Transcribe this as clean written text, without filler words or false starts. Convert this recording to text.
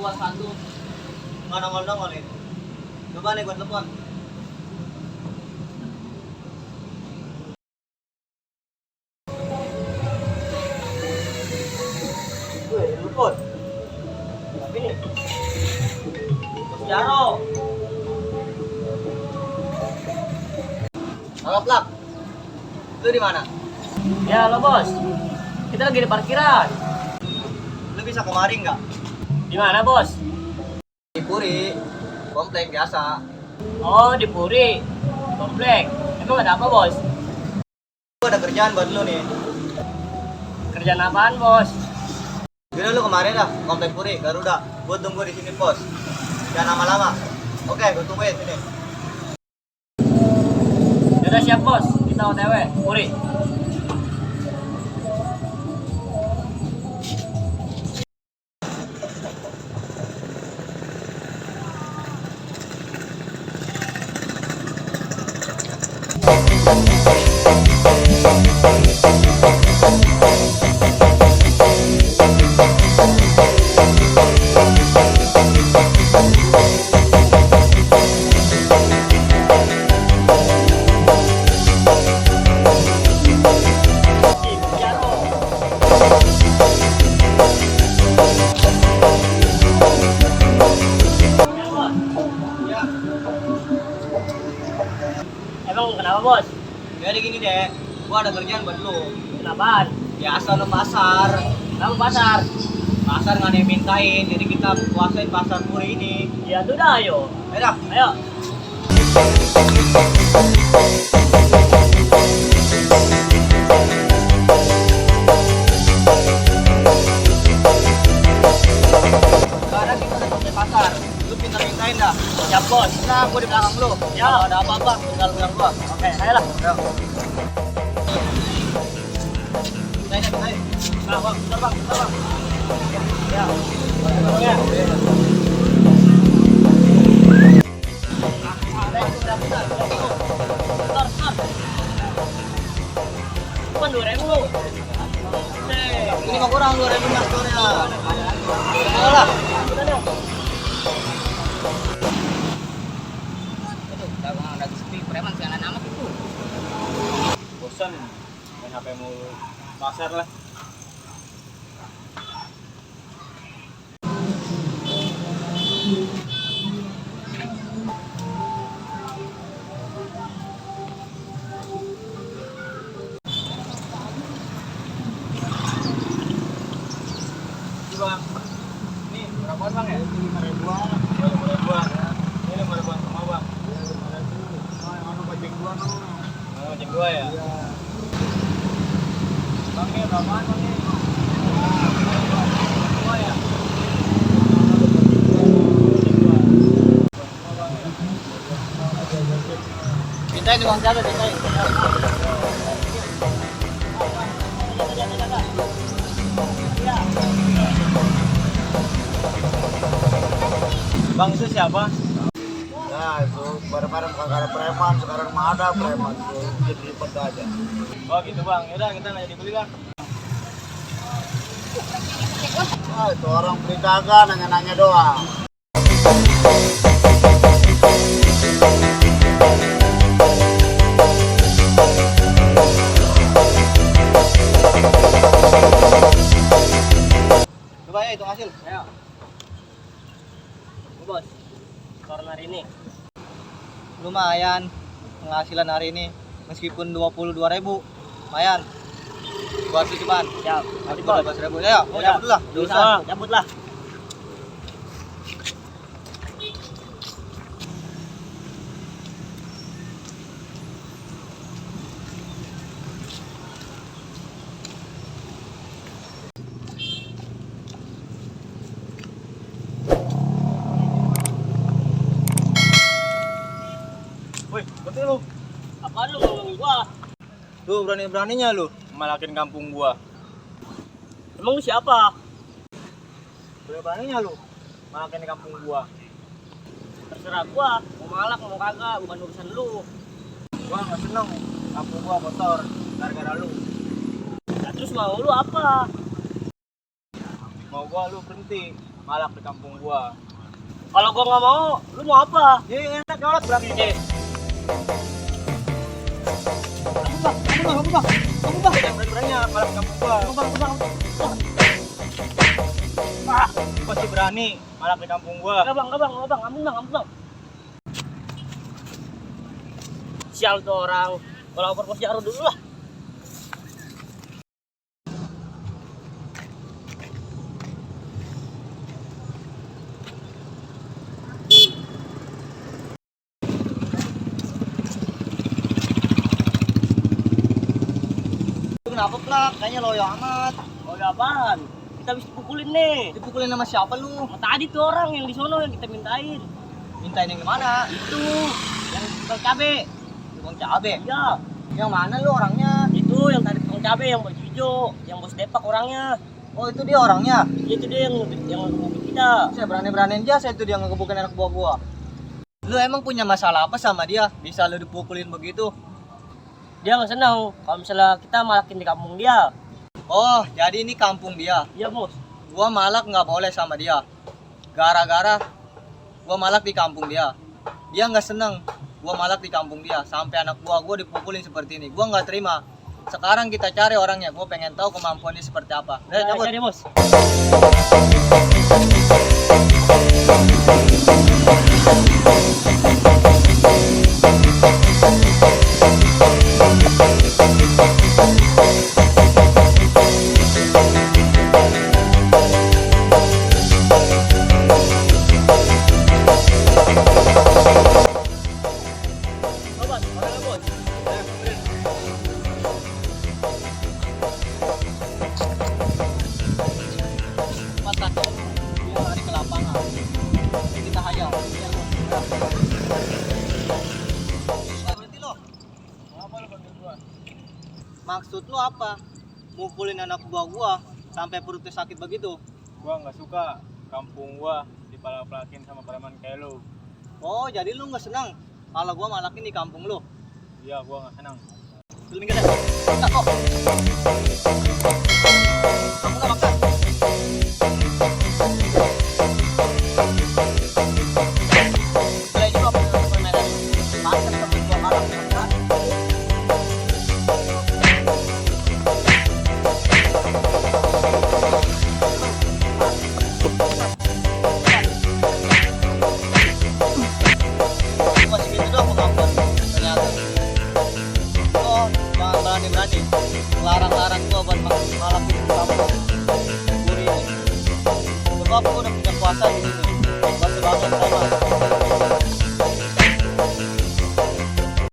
buat satu. Nggak nongol-nongol nih. Coba nih gue telepon. Gue telepon. Tapi nih. Bos Jaro. Halo Plak. Lu di mana? Ya lo bos, kita lagi di parkiran. Lu bisa kemari nggak? Di mana bos? Di Puri. Komplek biasa. Oh di Puri, komplek. Emang ada apa bos? Gue ada kerjaan buat lu nih. Kerjaan apaan bos? Gila lu kemarin dah, Komplek Puri, Garuda. Gue tunggu di sini pos. Jangan lama-lama. Oke, gue tungguin sini. Sudah siap bos, kita OTW, Puri. Emang kenapa bos? Jadi gini deh, gue ada kerjaan buat lu. Kenapaan? Biasa lu pasar. Kamu pasar? Pasar nggak ada yang mintain, jadi kita puasain pasar Puri ini. Ya tuh dah ayo. Ayo dah. Ayo. Sekarang kita udah sampai pasar. Lu pintar mintain dah. Siap bos. Nah, gue di belakang lu. Ya. Kalau ada apa-apa, tinggal bilang gua. Oke, ayolah. Ayo. Mintain, mintain. Nah bang, bentar bang, bentar bang. Ya. Ya. Bukan 2.000. Ini mah kurang 2.000 mas skornya. Ayo lah. Itu dagangan lagi sepi, preman sialan amat itu. Bosan main HP mulu pasar lah. Bang, ini berapaan bang ya? 5.000-an. 5.000-an. Ini 5.000-an semua bang. 5.000. Oh, yang anu ojek dua no. Oh, ojek dua ya? Iya. Bang, ini berapaan bang ini? Dua ya? Mintain di uang siapa, mintain. Bang, itu siapa? Nah, itu bareng-bareng kagak ada preman, sekarang mah ada preman. Jadi lipat aja. Oh gitu bang, yaudah kita nggak jadi beli lah. Ah, itu orang beli kagak, nanya-nanya doang. Coba ya, hitung hasil. Ayo. Bos, koran hari ini. Lumayan penghasilan hari ini, meskipun 22.000, lumayan. Buat lu cepat. Siap. Nanti 12.000. Ayo, mau cabut dulu lah. Urusan. Cabut lah. Woi, betul lu. Apaan lu ngomongin gua? Lu berani-beraninya lu malakin kampung gua. Emang lu siapa? Berani-beraninya lu malakin kampung gua. Terserah gua, mau malak mau kagak, bukan urusan lu. Gua nggak seneng kampung gua kotor gara-gara lu. Nah, terus mau lu apa? Mau gua lu berhenti malak di kampung gua. Kalau gua nggak mau, lu mau apa? Ya enak nyolot berarti. Kamu bang. Yang berani-beraninya malak di kampung gua. Gua sih berani malak di kampung gua. Enggak bang, ampun bang. Sial tuh orang, kalau lapor pos Jaru dulu lah. Kenapa plak? Kayaknya loyo amat. Oh ya apaan? Kita habis dipukulin nih. Dipukulin sama siapa lu? Sama tadi tuh orang yang di sono yang kita mintain. Mintain yang gimana? Itu yang tukang cabe. Tukang cabe. Iya, Yang mana lu orangnya? itu yang tadi tukang cabe yang baju hijau, yang bos depak orangnya. Oh itu dia orangnya. Itu dia yang ngebukin kita. Saya berani-beraniin dia, saya itu dia ngegebukin anak buah gua. Lu emang punya masalah apa sama dia? Bisa lu dipukulin begitu? Dia nggak senang kalau misalnya kita malakin di kampung dia. Oh, jadi ini kampung dia. Iya bos. Gua malak nggak boleh sama dia. Gara-gara gua malak di kampung dia. Dia nggak seneng gua malak di kampung dia. Sampai anak buah gua dipukulin seperti ini. Gua nggak terima. Sekarang kita cari orangnya. Gua pengen tahu kemampuannya seperti apa. Cabut. Cari bos. Cepat kan, dia lari ke lapangan. Kita hayal. Berhenti lo. Apa lu panggil gua? Maksud lu apa? Mukulin anak buah gua sampai perutnya sakit begitu? Gua nggak suka kampung gua dipalak-palakin sama preman kayak lu. Oh, jadi lu nggak senang kalau gua malakin di kampung lu? Iya, gua nggak senang. Lu minggir deh. Enggak kok. Kamu nggak makan. Boleh juga permainan. Makan sampai gua malam ya. Masih gitu doang pengakuan ternyata. Oh, jangan berani-berani larang-larang gua buat malakin kamu guri ini. Sebab gua udah punya kuasa di sini. Gua sebagai preman.